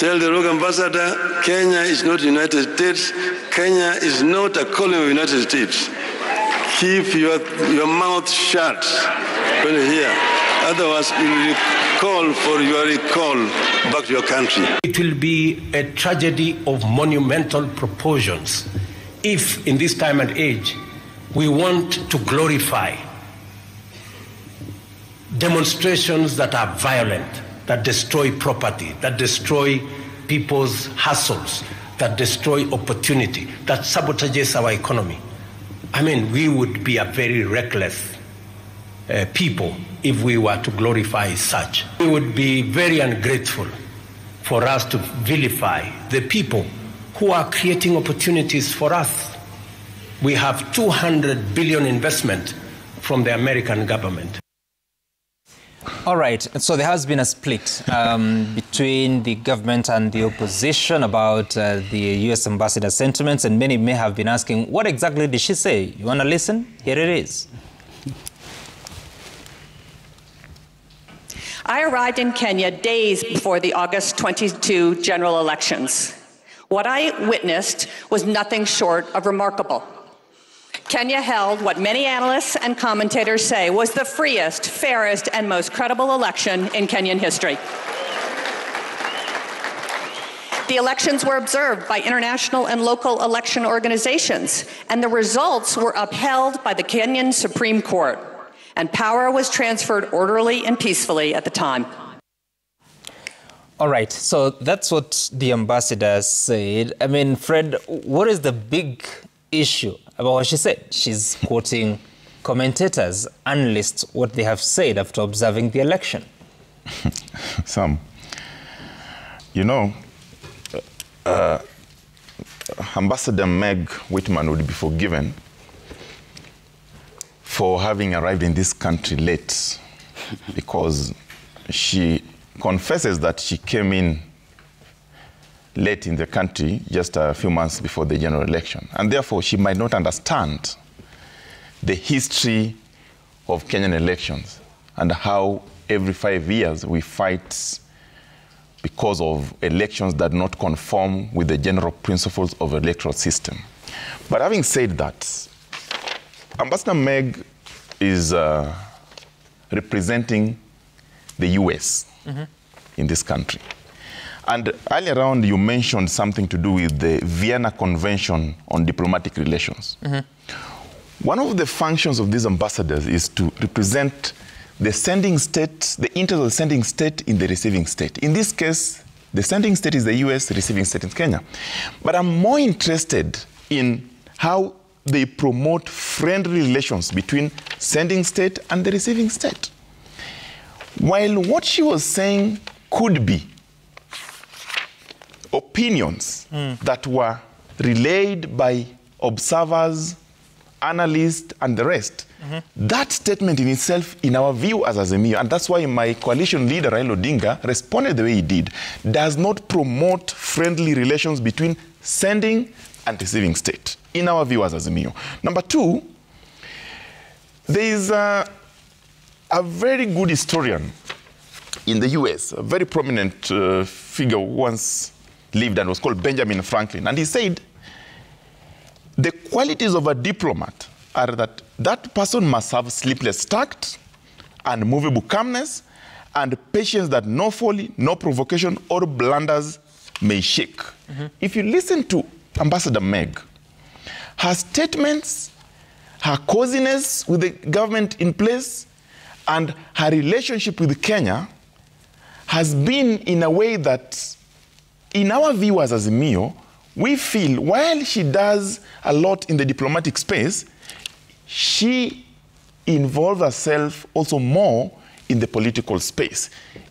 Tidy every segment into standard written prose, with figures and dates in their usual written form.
Tell the rogue ambassador, Kenya is not United States. Kenya is not a colony of the United States. Keep your mouth shut when you hear. Otherwise, you will call for your recall back to your country. It will be a tragedy of monumental proportions if, in this time and age, we want to glorify demonstrations that are violent, that destroy property, that destroy people's hustles, that destroy opportunity, that sabotages our economy. I mean, we would be a very reckless people if we were to glorify such. It would be very ungrateful for us to vilify the people who are creating opportunities for us. We have 200 billion investment from the American government. All right, so there has been a split between the government and the opposition about the U.S. Ambassador's sentiments, and many may have been asking, what exactly did she say? You want to listen? Here it is. I arrived in Kenya days before the August 22 general elections. What I witnessed was nothing short of remarkable. Kenya held what many analysts and commentators say was the freest, fairest, and most credible election in Kenyan history. The elections were observed by international and local election organizations, and the results were upheld by the Kenyan Supreme Court, and power was transferred orderly and peacefully at the time. All right, so that's what the ambassador said. I mean, Fred, what is the big issue about what she said? She's quoting commentators, analysts, what they have said after observing the election. Sam, you know, Ambassador Meg Whitman would be forgiven for having arrived in this country late, because she confesses that she came in late in the country, just a few months before the general election. And therefore, she might not understand the history of Kenyan elections and how every 5 years we fight because of elections that do not conform with the general principles of the electoral system. But having said that, Ambassador Meg is representing the U.S. in this country. And earlier on, you mentioned something to do with the Vienna Convention on Diplomatic Relations. One of the functions of these ambassadors is to represent the sending state, the interest of the sending state in the receiving state. In this case, the sending state is the U.S., the receiving state is Kenya. But I'm more interested in how they promote friendly relations between sending state and the receiving state. While what she was saying could be opinions that were relayed by observers, analysts, and the rest, that statement in itself, in our view as Azimio, and that's why my coalition leader, Raila Odinga, responded the way he did, does not promote friendly relations between sending and receiving state, in our view as Azimio. Number two, there is a very good historian in the US, a very prominent figure who once lived and was called Benjamin Franklin. And he said, the qualities of a diplomat are that that person must have sleepless tact, unmovable calmness, and patience that no folly, no provocation, or blunders may shake. If you listen to Ambassador Meg, her statements, her coziness with the government in place, and her relationship with Kenya has been in a way that, in our view as Azimio, we feel while she does a lot in the diplomatic space, she involves herself also more in the political space.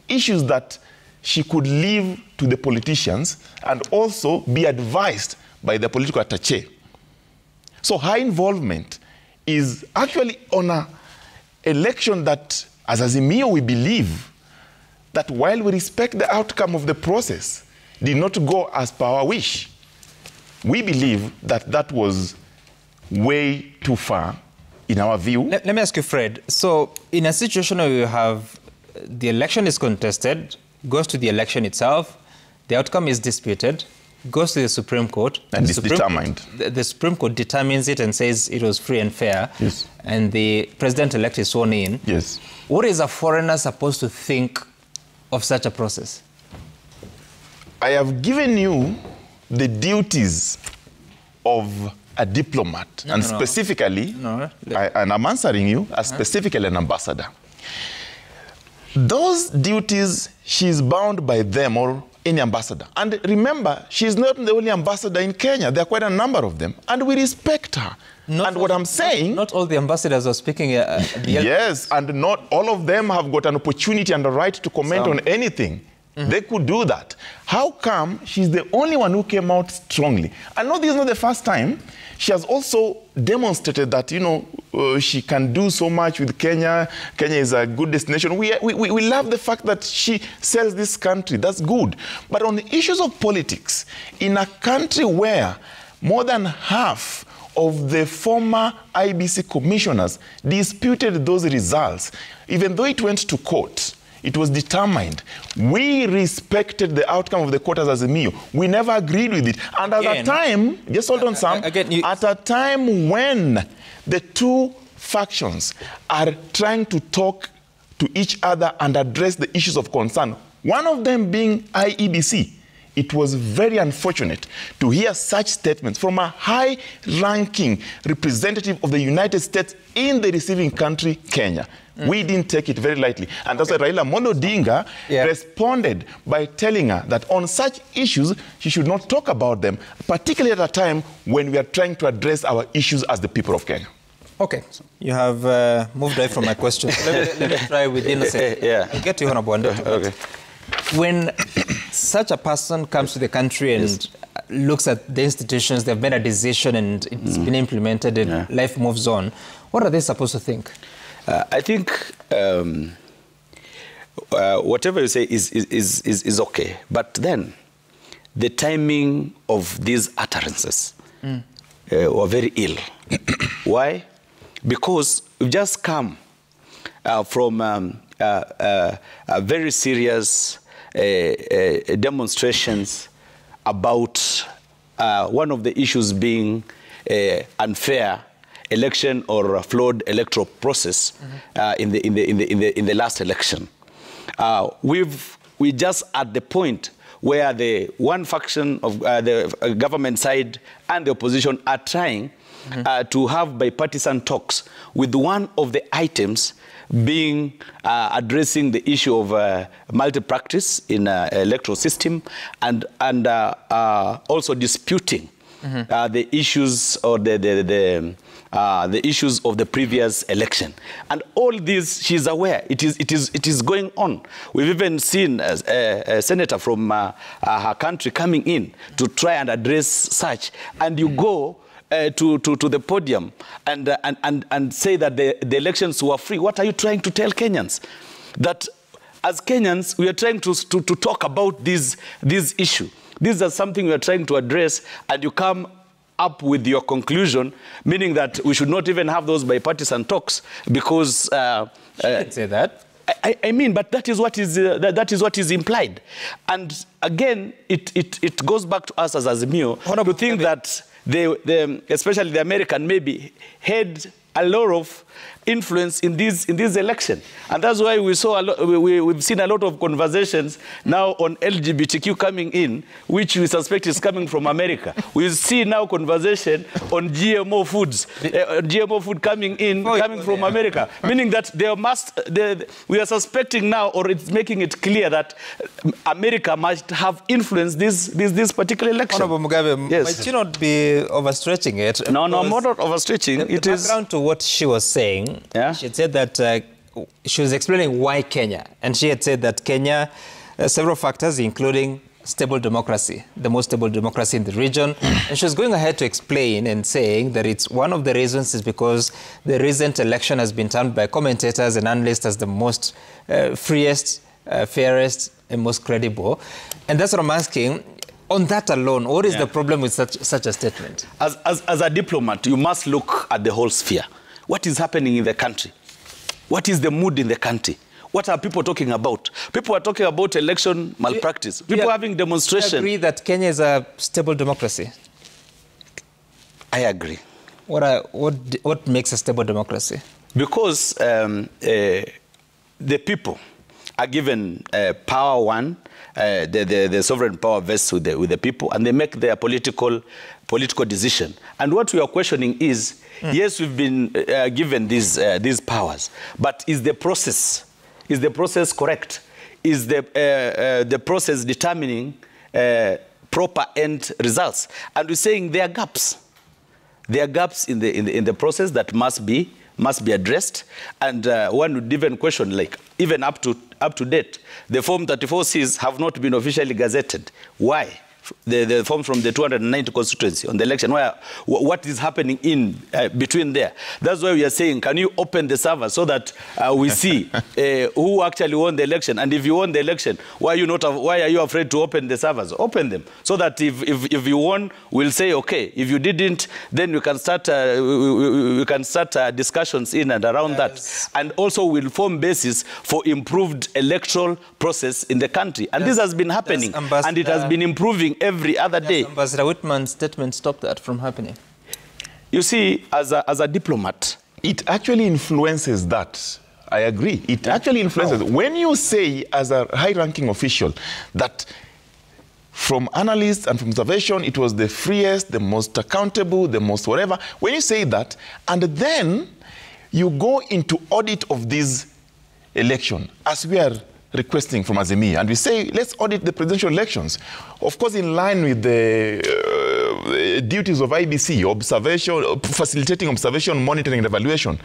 Issues that she could leave to the politicians and also be advised by the political attaché. So her involvement is actually on an election that, as Azimio, we believe that while we respect the outcome of the process, did not go as per our wish. We believe that that was way too far in our view. Let me ask you, Fred. So in a situation where you have the election is contested, goes to the election itself, The outcome is disputed, goes to the Supreme Court. And it's determined. The Supreme Court determines it and says it was free and fair. Yes. And the president-elect is sworn in. Yes. What is a foreigner supposed to think of such a process? I have given you the duties of a diplomat, specifically, and I'm answering you as specifically an ambassador. Those duties, she's bound by them or any ambassador. And remember, she's not the only ambassador in Kenya. There are quite a number of them, and we respect her. And what I'm saying... Not all the ambassadors are speaking... yes, and not all of them have got an opportunity and a right to comment on anything. They could do that. How come she's the only one who came out strongly? I know this is not the first time. She has also demonstrated that, you know, she can do so much with Kenya. Kenya is a good destination. We love the fact that she sells this country. That's good. But on the issues of politics, in a country where more than half of the former IBC commissioners disputed those results, even though it went to court, it was determined. We respected the outcome of the court as Azimio. We never agreed with it. And at a time, just hold on, Sam, at a time when the two factions are trying to talk to each other and address the issues of concern, one of them being IEBC, it was very unfortunate to hear such statements from a high-ranking representative of the United States in the receiving country, Kenya. We didn't take it very lightly. And that's why Raila Amolo Odinga responded by telling her that on such issues, she should not talk about them, particularly at a time when we are trying to address our issues as the people of Kenya. Okay. You have moved away from my question. Let me try with innocent. I'll get to you, Honorable Wanda. Okay. When such a person comes to the country and looks at the institutions, they've made a decision and it's been implemented and life moves on, what are they supposed to think? I think whatever you say is okay. But then the timing of these utterances were very ill. Why? Because we've just come from very serious demonstrations about one of the issues being unfair election or a flawed electoral process in the last election. We just at the point where the one faction of the government side and the opposition are trying to have bipartisan talks with one of the items being addressing the issue of multi-practice in electoral system and also disputing the issues or the issues of the previous election. And all this, she's aware, it is going on. We've even seen a senator from her country coming in to try and address such. And you go to the podium and say that the elections were free. What are you trying to tell Kenyans? That as Kenyans, we are trying to talk about this issue. These are something we are trying to address, and you come up with your conclusion, meaning that we should not even have those bipartisan talks because... She didn't say that. I mean, but that is what is implied. And again, it goes back to us as Azimio to think that especially the American maybe had a lot of influence in this election, and that's why we saw we've seen a lot of conversations now on LGBTQ coming in, which we suspect is coming from America. We see now conversation on GMO foods, GMO food coming in, coming from America, meaning that we are suspecting now, or it's making it clear that America must have influenced this particular election. Honorable Mugabe, might you not be overstretching it? No, I'm not overstretching. The background to what she was saying. She had said that she was explaining why Kenya, and she had said that Kenya, several factors, including stable democracy, the most stable democracy in the region, and she was going ahead to explain and saying that it's one of the reasons is because the recent election has been termed by commentators and analysts as the most freest, fairest, and most credible. And that's what I'm asking. On that alone, what is the problem with such a statement? As a diplomat, you must look at the whole sphere. What is happening in the country? What is the mood in the country? What are people talking about? People are talking about election malpractice. People having demonstration. Do you agree that Kenya is a stable democracy? I agree. What makes a stable democracy? Because the people are given power one, the sovereign power vests with the people, and they make their political decision. And what we are questioning is, yes, we've been given these powers, but is the process correct? Is the process determining proper end results? And we're saying there are gaps. There are gaps in the process that must be addressed. And one would even question, like, even up to date, the Form 34Cs have not been officially gazetted. Why? The forms from the 290 constituency on the election. What is happening in between there? That's why we are saying, can you open the server so that we see who actually won the election? And if you won the election, why are you afraid to open the servers? Open them so that if you won, we'll say okay. If you didn't, then we can start discussions in and around that, and also will form basis for improved electoral process in the country. And this has been happening, and it has been improving every other day. Ambassador Whitman's statement stopped that from happening. You see, as a diplomat, it actually influences that. I agree. It actually influences. When you say, as a high-ranking official, that from analysts and from observation, it was the freest, the most accountable, the most whatever. When you say that, and then you go into audit of this election, as we are requesting from Azimia, and we say, let's audit the presidential elections. Of course, in line with the duties of IBC, observation, facilitating observation, monitoring, and evaluation.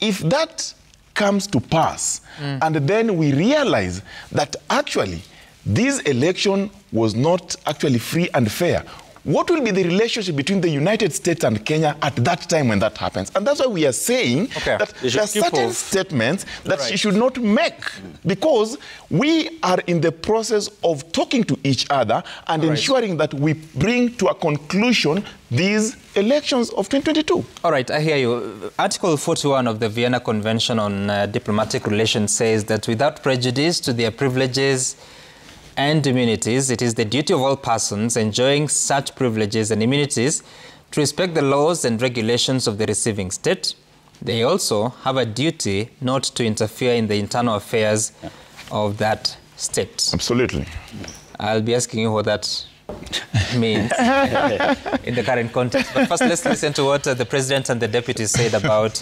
If that comes to pass, and then we realize that actually this election was not actually free and fair, what will be the relationship between the United States and Kenya at that time when that happens? And that's why we are saying that there are certain statements that she should not make, because we are in the process of talking to each other and ensuring that we bring to a conclusion these elections of 2022. All right, I hear you. Article 41 of the Vienna Convention on Diplomatic Relations says that without prejudice to their privileges and immunities, it is the duty of all persons enjoying such privileges and immunities to respect the laws and regulations of the receiving state. They also have a duty not to interfere in the internal affairs of that state. Absolutely. I'll be asking you what that means in the current context. But first, let's listen to what the President and the deputies said about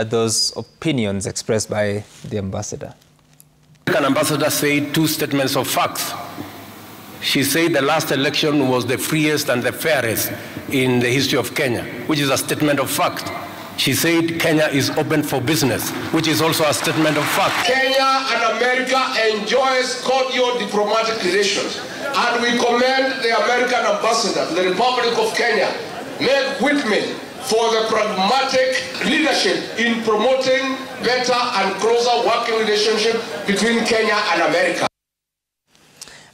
those opinions expressed by the ambassador. The American ambassador said two statements of facts. She said the last election was the freest and the fairest in the history of Kenya, which is a statement of fact. She said Kenya is open for business, which is also a statement of fact. Kenya and America enjoys cordial diplomatic relations, and we commend the American ambassador to the Republic of Kenya, Meg Whitman, for the pragmatic leadership in promoting better and closer working relationship between Kenya and America.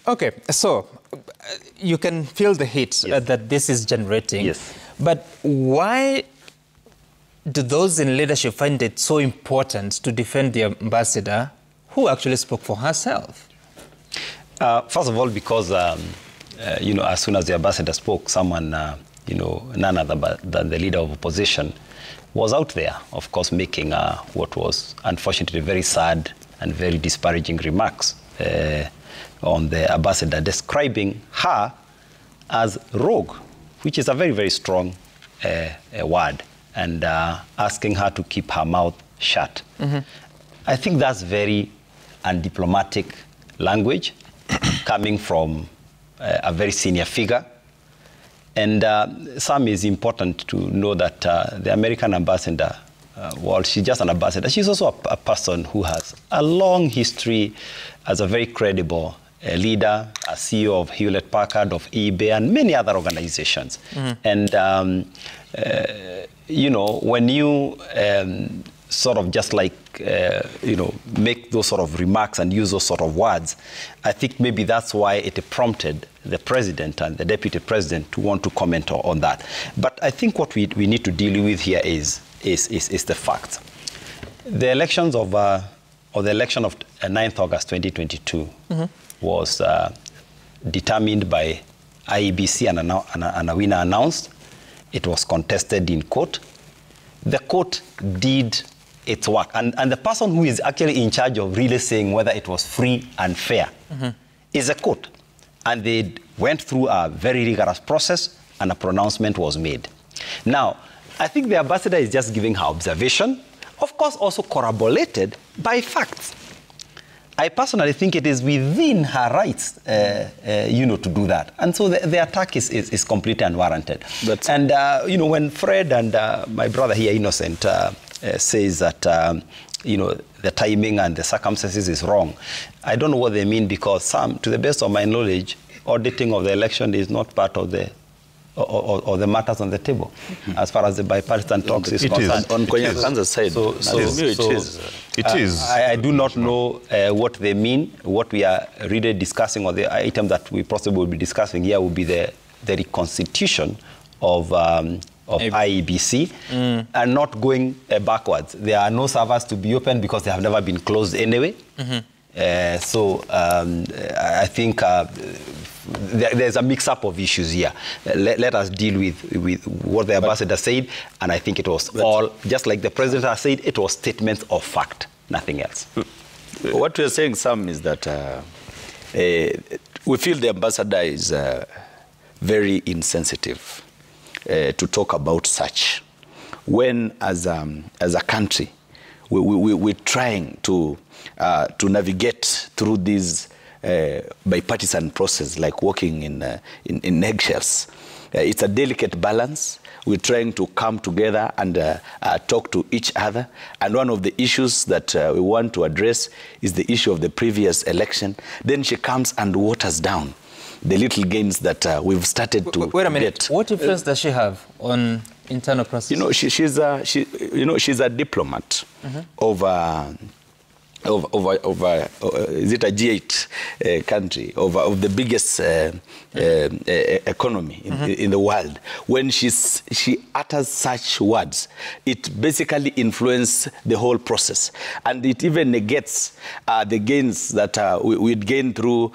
Okay, so you can feel the heat that this is generating. Yes. But why do those in leadership find it so important to defend the ambassador who actually spoke for herself? First of all, because, you know, as soon as the ambassador spoke, someone, you know, none other than the leader of opposition was out there, of course, making what was unfortunately very sad and very disparaging remarks on the ambassador, describing her as rogue, which is a very, very strong word, and asking her to keep her mouth shut. I think that's very undiplomatic language coming from a very senior figure. And some is important to know that the American ambassador, while she's just an ambassador, she's also a person who has a long history as a very credible leader, a CEO of Hewlett-Packard, of eBay, and many other organizations. And, you know, when you sort of just like, you know, make those sort of remarks and use those sort of words, I think maybe that's why it prompted the president and the deputy president to want to comment on that. But I think what we need to deal with here is the facts. The elections of of the election of 9th August 2022 was determined by IEBC and a winner announced. It was contested in court. The court did its work. And the person who is actually in charge of really saying whether it was free and fair is a court. And they went through a very rigorous process and a pronouncement was made. Now, I think the ambassador is just giving her observation, of course also corroborated by facts. I personally think it is within her rights, to do that. And so the attack is completely unwarranted. And, when Fred and my brother here, Innocent, says that, the timing and the circumstances is wrong, I don't know what they mean, because to the best of my knowledge, auditing of the election is not part of the matters on the table, as far as the bipartisan talks is concerned. On Kenya's side, it is. I do not know what they mean. What we are really discussing, or the item that we possibly will be discussing here, will be the reconstitution of IEBC and not going backwards. There are no servers to be opened because they have never been closed anyway. I think there's a mix-up of issues here. Let us deal with what the ambassador said, and I think it was all, just like the president has said, it was statements of fact, nothing else. What we are saying, Sam, is that we feel the ambassador is very insensitive to talk about such, when as a country we're trying to navigate through this bipartisan process, like walking in eggshells. It's a delicate balance. We're trying to come together and talk to each other. And one of the issues that we want to address is the issue of the previous election. Then she comes and waters down the little gains that we've started to Wait a minute. get. What influence does she have on internal process? She's a diplomat is it a G8 country, of the biggest economy in the world. When she utters such words, it basically influences the whole process, and it even negates the gains that we'd gained through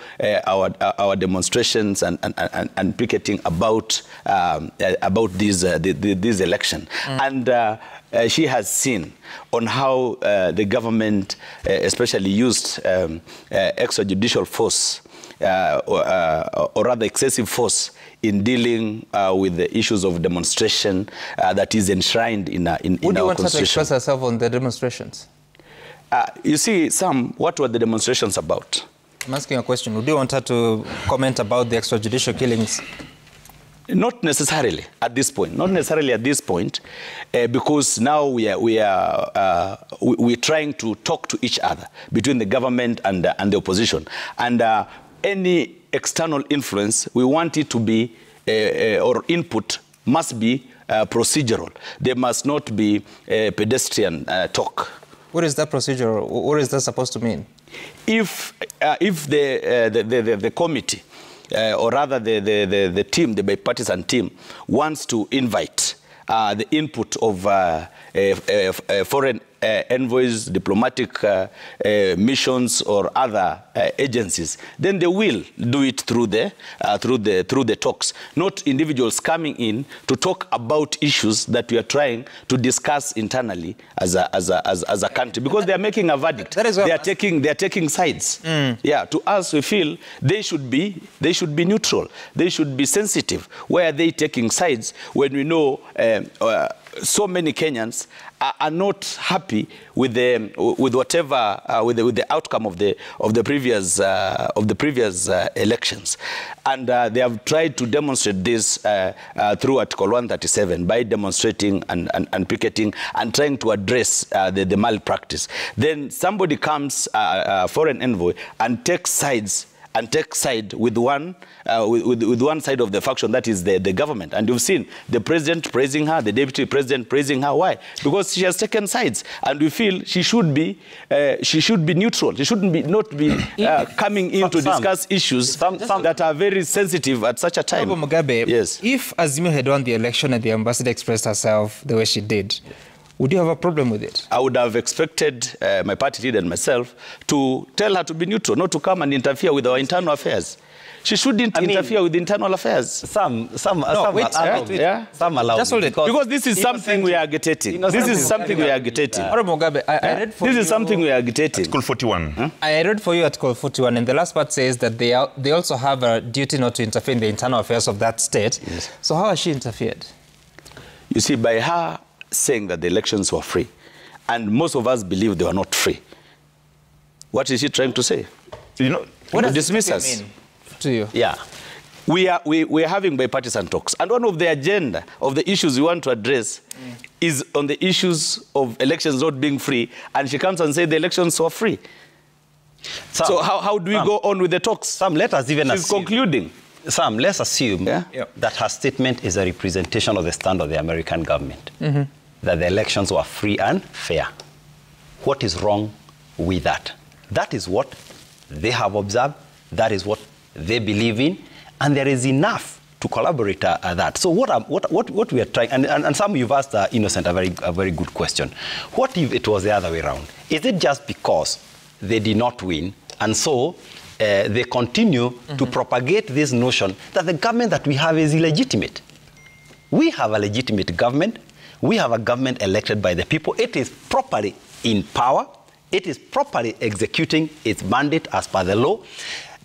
our demonstrations and picketing about this election. And she has seen on how the government especially used extrajudicial force or rather excessive force in dealing with the issues of demonstration that is enshrined in our constitution. Would you want her to express herself on the demonstrations? You see, Sam, what were the demonstrations about? I'm asking a question. Would you want her to comment about the extrajudicial killings? Not necessarily at this point. Not necessarily at this point, because now we're trying to talk to each other between the government and the opposition. And any external influence, we want it to be, or input must be procedural. There must not be pedestrian talk. What is that procedural? What is that supposed to mean? If the committee, or rather the team, the bipartisan team, wants to invite the input of foreign envoys, diplomatic missions, or other agencies, then they will do it through the talks, not individuals coming in to talk about issues that we are trying to discuss internally as a country, because they are making a verdict. They are taking sides. Yeah, to us we feel they should be neutral. They should be sensitive. Why are they taking sides when we know so many Kenyans are not happy with the outcome of the previous elections, and they have tried to demonstrate this through Article 137 by demonstrating and picketing and trying to address the malpractice. Then somebody comes, foreign envoy, and takes sides. And take side with one side of the faction, that is the government. And you've seen the president praising her, the deputy president praising her. Why? Because she has taken sides, and we feel she should be neutral. She shouldn't not be coming in to discuss issues that are very sensitive at such a time. Mugabe, yes. If Azimio had won the election and the ambassador expressed herself the way she did, Would you have a problem with it? I would have expected my party leader and myself to tell her to be neutral, not to come and interfere with our internal affairs. She shouldn't interfere with internal affairs. Some allow. Just hold it. Because this is something we are agitating. This is something we are agitating. Mugabe, I read for this you, is something we are agitating. Article 41. Huh? I read for you Article 41, and the last part says that they also have a duty not to interfere in the internal affairs of that state. Yes. So how has she interfered? You see, by her saying that the elections were free, and most of us believe they were not free, what is she trying to say? You know, what does dismiss us? Mean to you? Yeah. We are having bipartisan talks. And one of the agenda of the issues we want to address is on the issues of elections not being free. And she comes and says the elections were free. So how do we go on with the talks? Let us even She's concluding. Let's assume that her statement is a representation of the stand of the American government, that the elections were free and fair. What is wrong with that? That is what they have observed. That is what they believe in. And there is enough to collaborate at that. So what we are trying, and some you've asked Innocent a very good question. What if it was the other way around? Is it just because they did not win, and so they continue to propagate this notion that the government that we have is illegitimate? We have a legitimate government. We have a government elected by the people. It is properly in power. It is properly executing its mandate as per the law.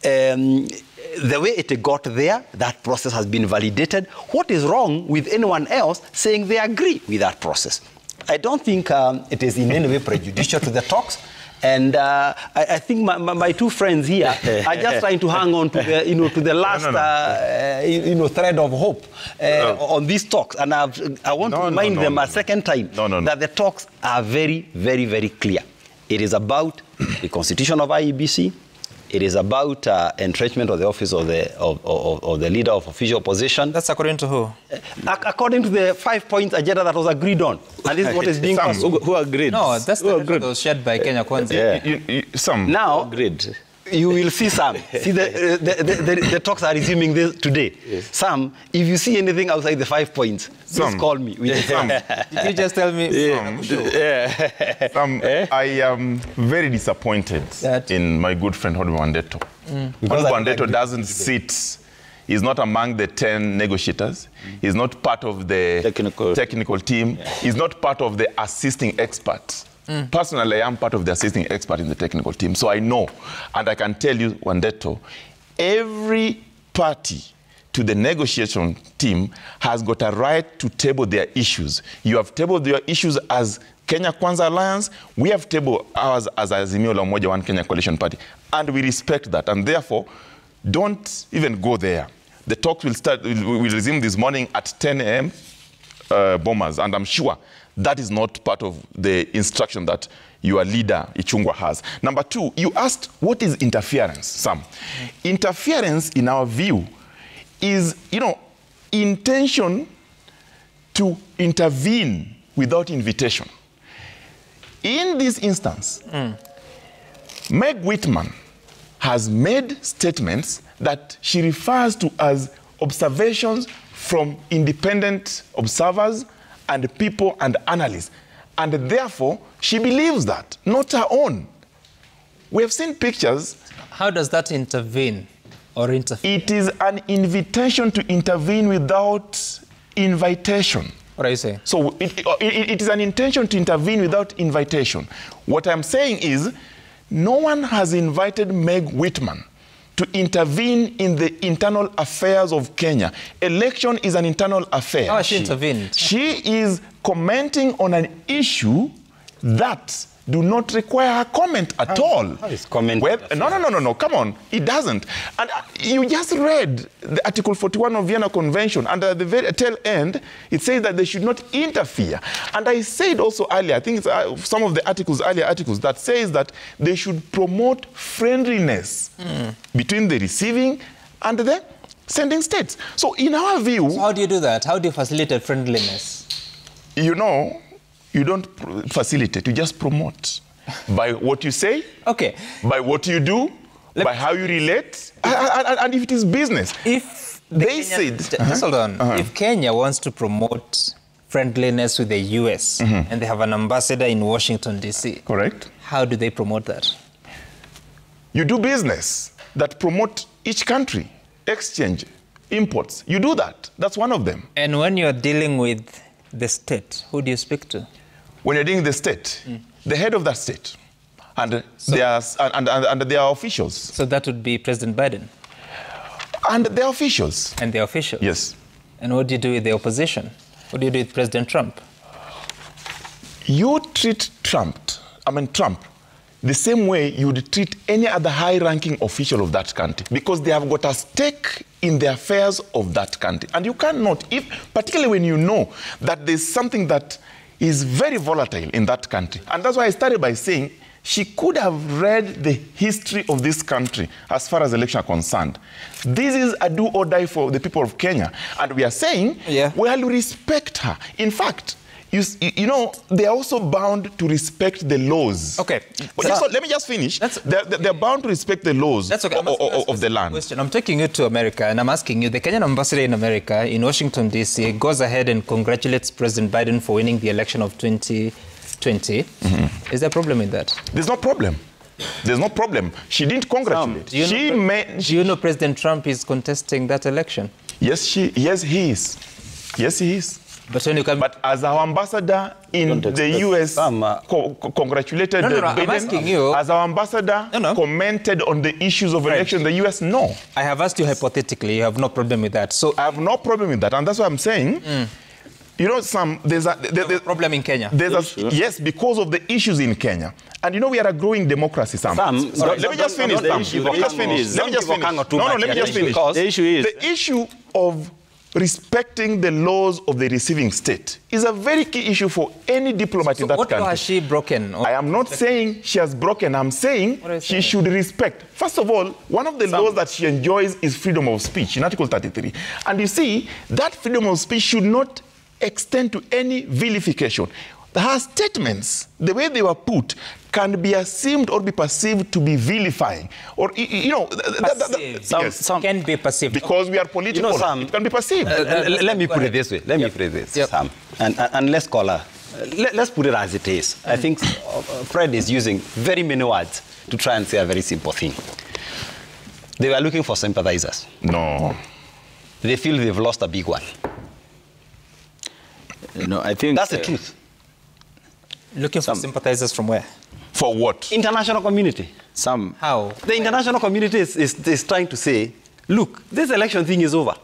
The way it got there, that process has been validated. What is wrong with anyone else saying they agree with that process? I don't think it is in any way prejudicial to the talks. And I think my two friends here are just trying to hang on to the, to the last, thread of hope on these talks. And I want to remind them a second time that the talks are very, very, very clear. It is about the constitution of IEBC. It is about entrenchment of the office of the leader of official opposition. That's according to who? According to the 5-point agenda that was agreed on. And this is what is being pursued. Who agreed? No, that's the agenda that was shared by Kenya Kwanza. Some. Now, agreed. You will see some. See, the talks are resuming this today. Yes. Some, if you see anything outside the 5 points, please call me. Some. Did you just tell me? I am very disappointed in my good friend Honorable Wandeto. Honorable Wandeto doesn't sit, he's not among the 10 negotiators. He's not part of the technical team. He's not part of the assisting experts. Personally, I am part of the assisting expert in the technical team, so I know, and I can tell you, Wandeto, every party to the negotiation team has got a right to table their issues. You have tabled your issues as Kenya Kwanza Alliance, we have tabled ours as Azimio la Umoja One Kenya Coalition Party, and we respect that, and therefore, don't even go there. The talks will resume this morning at 10 a.m. Bombers, and I'm sure that is not part of the instruction that your leader, Ichungwa, has. Number two, you asked, what is interference, Sam? Interference, in our view, is, intention to intervene without invitation. In this instance, Meg Whitman has made statements that she refers to as observations from independent observers and people and analysts. And therefore, she believes that, not her own. We have seen pictures. How does that intervene or interfere? It is an invitation to intervene without invitation. What are you saying? So it is an intention to intervene without invitation. What I'm saying is, no one has invited Meg Whitman to intervene in the internal affairs of Kenya. Election is an internal affair. How has she intervened? She is commenting on an issue that do not require a comment at all. How is comment? No, come on. It doesn't. And you just read the Article 41 of Vienna Convention, and at the very tail end, it says that they should not interfere. And I said also earlier, I think it's some of the earlier articles, that says that they should promote friendliness between the receiving and the sending states. So in our view... So how do you do that? How do you facilitate friendliness? You don't facilitate, you just promote. By what you say, by what you do, by how you relate, and if it is business. If they said... Just hold on. If Kenya wants to promote friendliness with the U.S. and they have an ambassador in Washington, D.C. Correct. How do they promote that? You do business that promote each country, exchange, imports. You do that. That's one of them. And when you're dealing with the state, who do you speak to? When you're dealing with the state, the head of that state, and their officials. So that would be President Biden? And their officials. And their officials? Yes. And what do you do with the opposition? What do you do with President Trump? You treat Trump, the same way you would treat any other high-ranking official of that country, because they have got a stake in the affairs of that country. And you cannot, particularly when you know that there's something that is very volatile in that country. And that's why I started by saying she could have read the history of this country as far as elections are concerned. This is a do or die for the people of Kenya. And we are saying, well, we respect her. In fact, you know, they are also bound to respect the laws. Okay. So let me just finish. They're bound to respect the laws of the land. Question. I'm taking you to America, and I'm asking you, the Kenyan ambassador in America, in Washington, D.C., goes ahead and congratulates President Biden for winning the election of 2020. Is there a problem in that? There's no problem. There's no problem. She didn't congratulate. Do you know President Trump is contesting that election? Yes, he is. Yes, he is. But as our ambassador in the U.S. congratulated Biden, as our ambassador commented on the issues of election in the U.S., no. I have asked you hypothetically, you have no problem with that. So I have no problem with that, and that's what I'm saying. You know, there's a problem in Kenya. Yes, because of the issues in Kenya. And you know, we are a growing democracy, Sam. Let me just finish, Sam. Let me just finish. Let me just finish. The issue of respecting the laws of the receiving state is a very key issue for any diplomat in that country. What has she broken? I am not saying she has broken. I'm saying she should respect. First of all, one of the laws that she enjoys is freedom of speech in Article 33. And you see, that freedom of speech should not extend to any vilification. Her statements, the way they were put, can be assumed or be perceived to be vilifying. Or, you know, some can be perceived. Because we are political, you know, it can be perceived. Let me put it this way. Let me phrase this, Sam. And let's call her. Let's put it as it is. I think Fred is using very many words to try and say a very simple thing. They were looking for sympathizers. No. They feel they've lost a big one. No, I think that's the truth. Looking for sympathizers from where? For what? International community. How? The international community is trying to say, look, this election thing is over.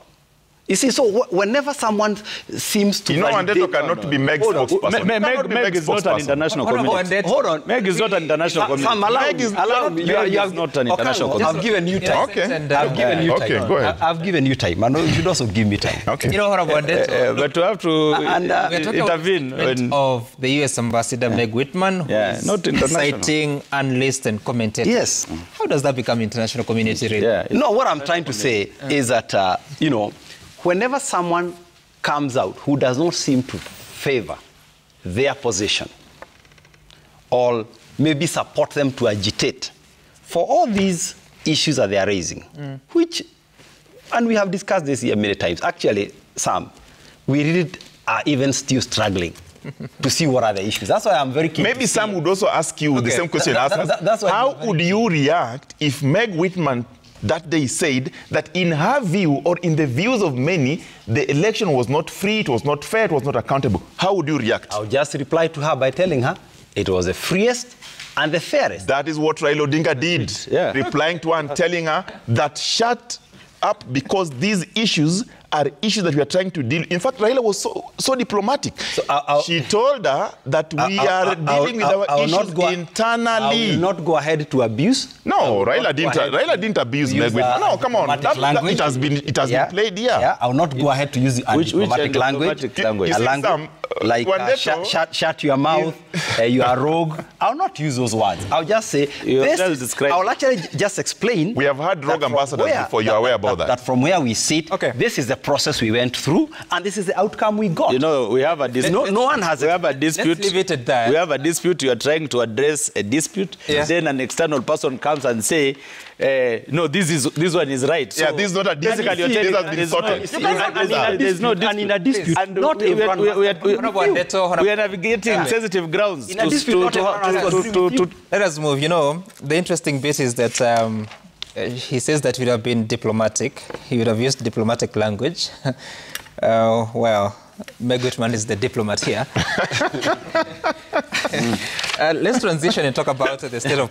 You see, so whenever someone seems to... You know, Wandeto cannot be Meg's spokesperson. Meg is not an international community. Hold on. Meg is not an international community. Allow me. You are not an international community. I've given you time. Okay. I've given you time. Okay, go ahead. I've given you time. And you should also give me time. Okay. You know what about Wandeto? But to have to intervene... of the U.S. Ambassador Meg Whitman, who is not citing analysts and commentators. Yes. How does that become international community really? No, what I'm trying to say is that, you know, whenever someone comes out who does not seem to favor their position or maybe support them to agitate for all these issues that they are raising, which, and we have discussed this here many times, actually, Sam, we really are even still struggling to see what are the issues. That's why I'm very keen. Maybe Sam would also ask you the same question. How would you react if Meg Whitman that day said that in her view, or in the views of many, the election was not free, it was not fair, it was not accountable? How would you react? I'll just reply to her by telling her it was the freest and the fairest. That is what Raila Odinga did, replying to her and telling her that shut up, because these issues are issues that we are trying to deal. In fact, Raila was so diplomatic. So she told her that we are dealing with our issues internally. I will not go ahead to abuse. No, Raila didn't abuse Meg Whitman. No, come on. It has been played here. Yeah, I will not go ahead to use the diplomatic language. Like shut your mouth, you are rogue. I'll not use those words. I'll just say I'll actually just explain. We have had rogue ambassadors before. You're aware about that. That from where we sit, this is the process we went through, and this is the outcome we got. You know, we have a dispute. No one has. We have a dispute. Let's leave it at that. We have a dispute. You are trying to address a dispute. Yeah. Then an external person comes and say, no, this one is right. So Yeah, this is not a dispute. basically, you're This telling has been sorted. there's no dispute. And in a dispute, And not everyone we are navigating sensitive grounds. In a dispute, not everyone has to agree with you. Let us move. You know, the interesting bit is that he says that he would have been diplomatic. He would have used diplomatic language. Well, Meg Whitman is the diplomat here. Let's transition and talk about the state of